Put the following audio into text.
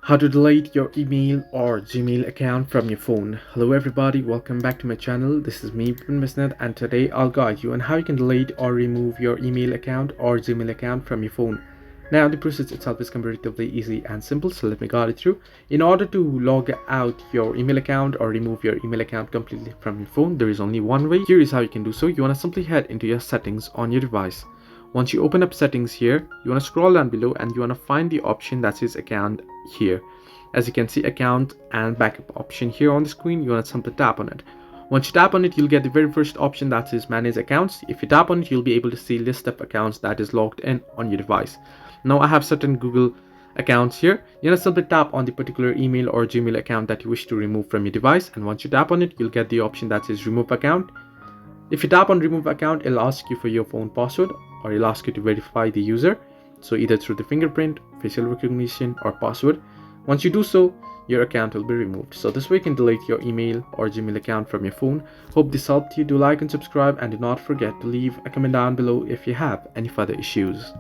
How to delete your email or Gmail account from your phone. Hello everybody, welcome back to my channel. This is me, Vipin Misnat, and today I'll guide you on how you can delete or remove your email account or Gmail account from your phone. Now the process itself is comparatively easy and simple, so let me guide it through. In order to log out your email account or remove your email account completely from your phone, there is only one way. Here is how you can do so. You want to simply head into your settings on your device. Once you open up settings here, you want to scroll down below and you want to find the option that says account here. As you can see, account and backup option here on the screen. You want to simply tap on it. Once you tap on it, you'll get the very first option that says manage accounts. If you tap on it, you'll be able to see list of accounts that is logged in on your device. Now I have certain Google accounts here. You want to simply tap on the particular email or Gmail account that you wish to remove from your device, and once you tap on it, you'll get the option that says remove account. If you tap on remove account, it'll ask you for your phone password, or it'll ask you to verify the user, so either through the fingerprint, facial recognition, or password. Once you do so, your account will be removed. So this way you can delete your email or Gmail account from your phone. Hope this helped you. Do like and subscribe, and do not forget to leave a comment down below if you have any further issues.